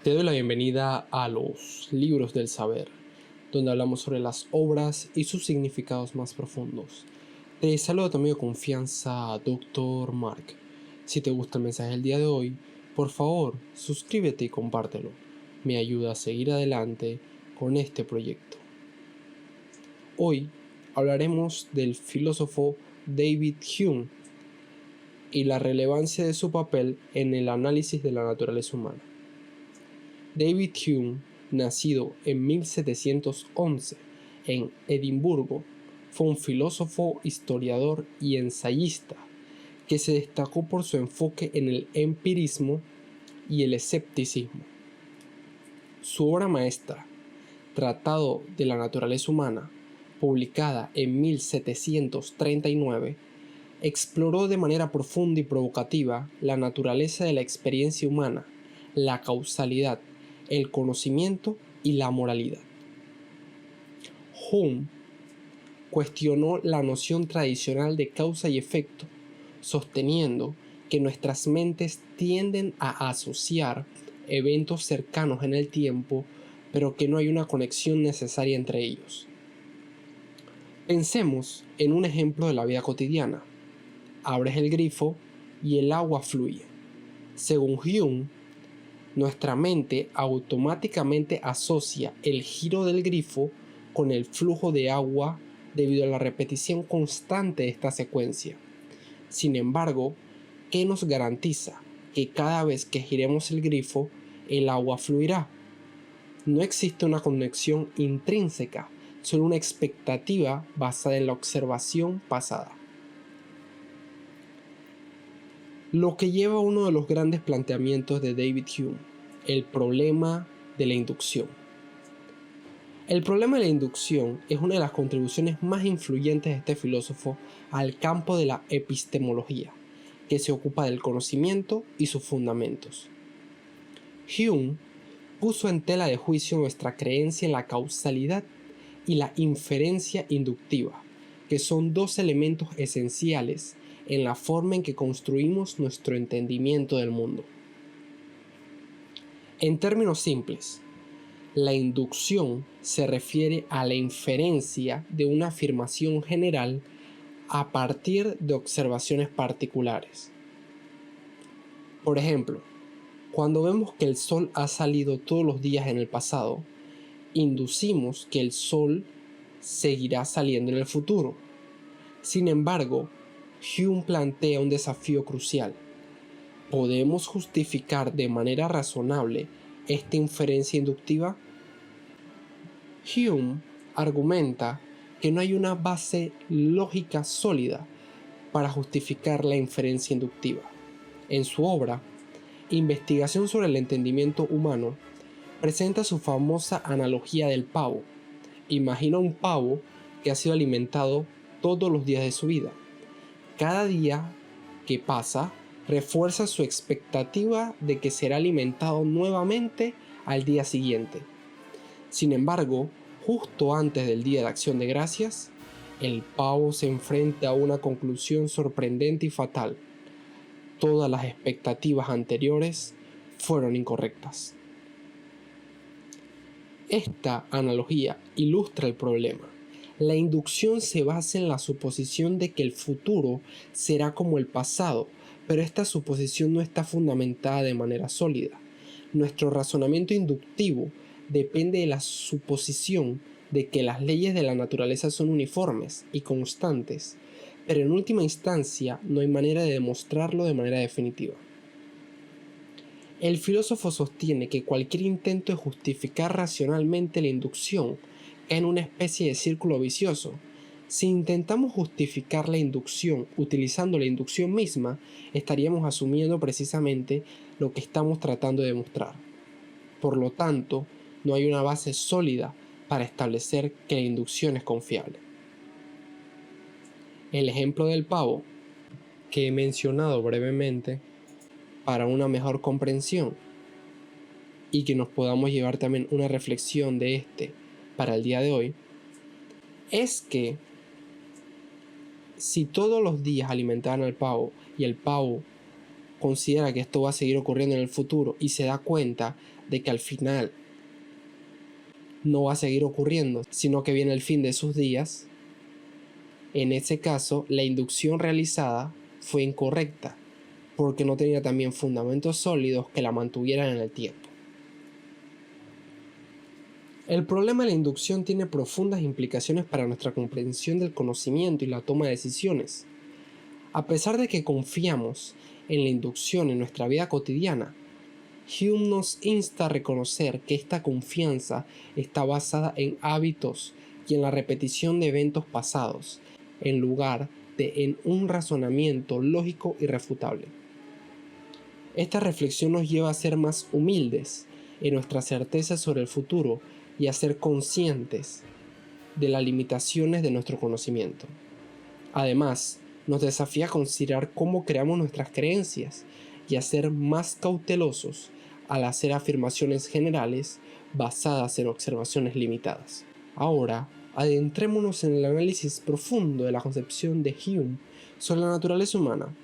Te doy la bienvenida a los libros del saber, donde hablamos sobre las obras y sus significados más profundos. Te saludo también de confianza, Dr. Mark. Si te gusta el mensaje del día de hoy, por favor, suscríbete y compártelo. Me ayuda a seguir adelante con este proyecto. Hoy hablaremos del filósofo David Hume y la relevancia de su papel en el análisis de la naturaleza humana. David Hume, nacido en 1711 en Edimburgo, fue un filósofo, historiador y ensayista que se destacó por su enfoque en el empirismo y el escepticismo. Su obra maestra, Tratado de la Naturaleza Humana, publicada en 1739, exploró de manera profunda y provocativa la naturaleza de la experiencia humana, la causalidad, el conocimiento y la moralidad. Hume cuestionó la noción tradicional de causa y efecto, sosteniendo que nuestras mentes tienden a asociar eventos cercanos en el tiempo, pero que no hay una conexión necesaria entre ellos. Pensemos en un ejemplo de la vida cotidiana. Abres el grifo y el agua fluye. Según Hume, nuestra mente automáticamente asocia el giro del grifo con el flujo de agua debido a la repetición constante de esta secuencia. Sin embargo, ¿qué nos garantiza que cada vez que giremos el grifo, el agua fluirá? No existe una conexión intrínseca, solo una expectativa basada en la observación pasada. Lo que lleva a uno de los grandes planteamientos de David Hume, el problema de la inducción. El problema de la inducción es una de las contribuciones más influyentes de este filósofo al campo de la epistemología, que se ocupa del conocimiento y sus fundamentos. Hume puso en tela de juicio nuestra creencia en la causalidad y la inferencia inductiva, que son dos elementos esenciales en la forma en que construimos nuestro entendimiento del mundo. En términos simples, la inducción se refiere a la inferencia de una afirmación general a partir de observaciones particulares. Por ejemplo, cuando vemos que el sol ha salido todos los días en el pasado, inducimos que el sol seguirá saliendo en el futuro. Sin embargo, Hume plantea un desafío crucial. ¿Podemos justificar de manera razonable esta inferencia inductiva? Hume argumenta que no hay una base lógica sólida para justificar la inferencia inductiva. En su obra, Investigación sobre el entendimiento humano, presenta su famosa analogía del pavo. Imagina un pavo que ha sido alimentado todos los días de su vida. Cada día que pasa, refuerza su expectativa de que será alimentado nuevamente al día siguiente. Sin embargo, justo antes del Día de Acción de Gracias, el pavo se enfrenta a una conclusión sorprendente y fatal. Todas las expectativas anteriores fueron incorrectas. Esta analogía ilustra el problema. La inducción se basa en la suposición de que el futuro será como el pasado, pero esta suposición no está fundamentada de manera sólida. Nuestro razonamiento inductivo depende de la suposición de que las leyes de la naturaleza son uniformes y constantes, pero en última instancia no hay manera de demostrarlo de manera definitiva. El filósofo sostiene que cualquier intento de justificar racionalmente la inducción cae en una especie de círculo vicioso. Si intentamos justificar la inducción utilizando la inducción misma, estaríamos asumiendo precisamente lo que estamos tratando de demostrar. Por lo tanto, no hay una base sólida para establecer que la inducción es confiable. El ejemplo del pavo, que he mencionado brevemente, para una mejor comprensión y que nos podamos llevar también una reflexión de este para el día de hoy, es que si todos los días alimentaran al pavo y el pavo considera que esto va a seguir ocurriendo en el futuro y se da cuenta de que al final no va a seguir ocurriendo, sino que viene el fin de sus días, en ese caso la inducción realizada fue incorrecta, porque no tenía también fundamentos sólidos que la mantuvieran en el tiempo. El problema de la inducción tiene profundas implicaciones para nuestra comprensión del conocimiento y la toma de decisiones. A pesar de que confiamos en la inducción en nuestra vida cotidiana, Hume nos insta a reconocer que esta confianza está basada en hábitos y en la repetición de eventos pasados, en lugar de en un razonamiento lógico y refutable. Esta reflexión nos lleva a ser más humildes en nuestra certeza sobre el futuro y a ser conscientes de las limitaciones de nuestro conocimiento. Además, nos desafía a considerar cómo creamos nuestras creencias y a ser más cautelosos al hacer afirmaciones generales basadas en observaciones limitadas. Ahora, adentrémonos en el análisis profundo de la concepción de Hume sobre la naturaleza humana.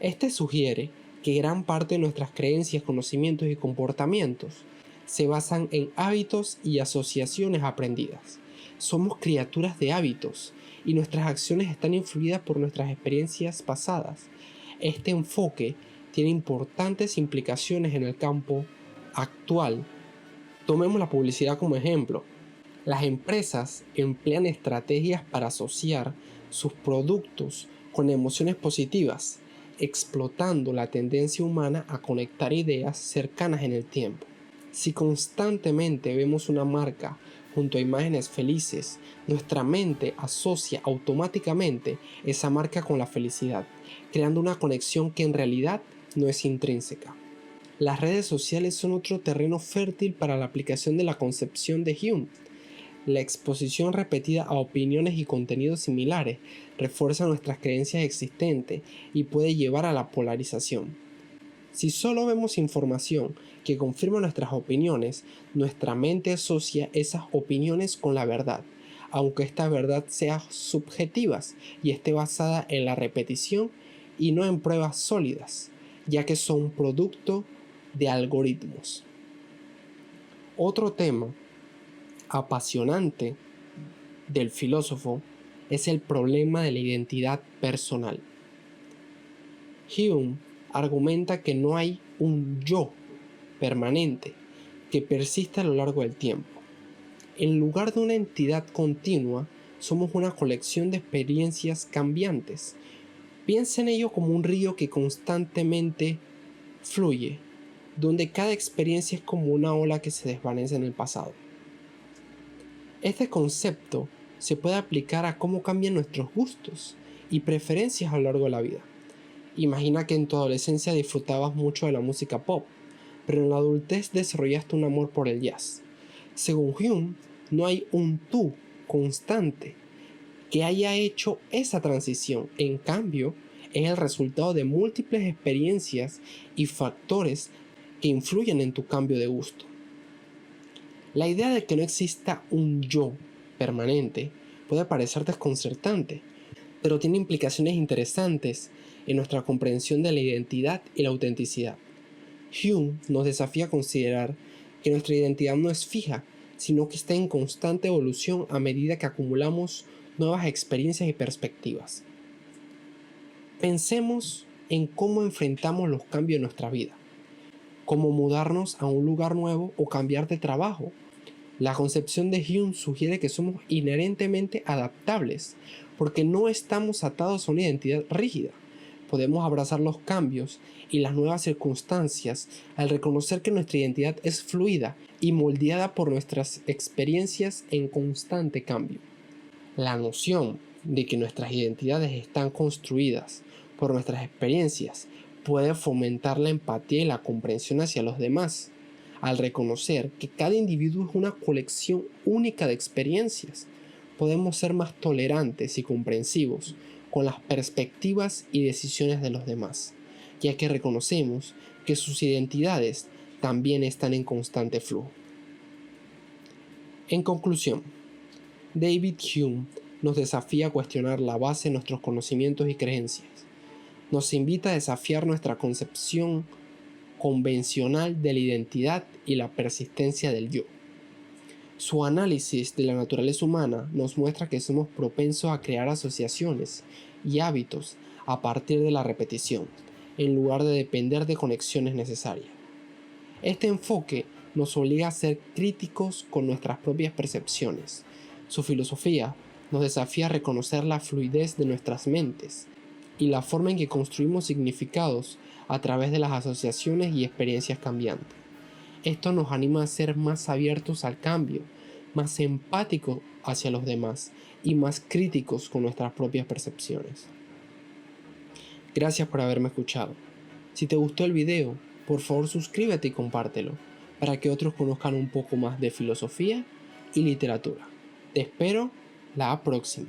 Este sugiere que gran parte de nuestras creencias, conocimientos y comportamientos se basan en hábitos y asociaciones aprendidas. Somos criaturas de hábitos y nuestras acciones están influidas por nuestras experiencias pasadas. Este enfoque tiene importantes implicaciones en el campo actual. Tomemos la publicidad como ejemplo. Las empresas emplean estrategias para asociar sus productos con emociones positivas, explotando la tendencia humana a conectar ideas cercanas en el tiempo. Si constantemente vemos una marca junto a imágenes felices, nuestra mente asocia automáticamente esa marca con la felicidad, creando una conexión que en realidad no es intrínseca. Las redes sociales son otro terreno fértil para la aplicación de la concepción de Hume. La exposición repetida a opiniones y contenidos similares refuerza nuestras creencias existentes y puede llevar a la polarización. Si solo vemos información que confirma nuestras opiniones, nuestra mente asocia esas opiniones con la verdad, aunque esta verdad sea subjetiva y esté basada en la repetición y no en pruebas sólidas, ya que son producto de algoritmos. Otro tema apasionante del filósofo es el problema de la identidad personal. Hume argumenta que no hay un yo permanente que persista a lo largo del tiempo. En lugar de una entidad continua, somos una colección de experiencias cambiantes. Piensa en ello como un río que constantemente fluye, donde cada experiencia es como una ola que se desvanece en el pasado. Este concepto se puede aplicar a cómo cambian nuestros gustos y preferencias a lo largo de la vida. Imagina que en tu adolescencia disfrutabas mucho de la música pop, pero en la adultez desarrollaste un amor por el jazz. Según Hume, no hay un tú constante que haya hecho esa transición. En cambio, es el resultado de múltiples experiencias y factores que influyen en tu cambio de gusto. La idea de que no exista un yo permanente puede parecer desconcertante, pero tiene implicaciones interesantes en nuestra comprensión de la identidad y la autenticidad. Hume nos desafía a considerar que nuestra identidad no es fija, sino que está en constante evolución a medida que acumulamos nuevas experiencias y perspectivas. Pensemos en cómo enfrentamos los cambios en nuestra vida, como mudarnos a un lugar nuevo o cambiar de trabajo. La concepción de Hume sugiere que somos inherentemente adaptables, porque no estamos atados a una identidad rígida. Podemos abrazar los cambios y las nuevas circunstancias al reconocer que nuestra identidad es fluida y moldeada por nuestras experiencias en constante cambio. La noción de que nuestras identidades están construidas por nuestras experiencias puede fomentar la empatía y la comprensión hacia los demás, al reconocer que cada individuo es una colección única de experiencias. Podemos ser más tolerantes y comprensivos con las perspectivas y decisiones de los demás, ya que reconocemos que sus identidades también están en constante flujo. En conclusión, David Hume nos desafía a cuestionar la base de nuestros conocimientos y creencias. Nos invita a desafiar nuestra concepción convencional de la identidad y la persistencia del yo. Su análisis de la naturaleza humana nos muestra que somos propensos a crear asociaciones y hábitos a partir de la repetición, en lugar de depender de conexiones necesarias. Este enfoque nos obliga a ser críticos con nuestras propias percepciones. Su filosofía nos desafía a reconocer la fluidez de nuestras mentes y la forma en que construimos significados a través de las asociaciones y experiencias cambiantes. Esto nos anima a ser más abiertos al cambio, más empáticos hacia los demás y más críticos con nuestras propias percepciones. Gracias por haberme escuchado. Si te gustó el video, por favor suscríbete y compártelo para que otros conozcan un poco más de filosofía y literatura. Te espero la próxima.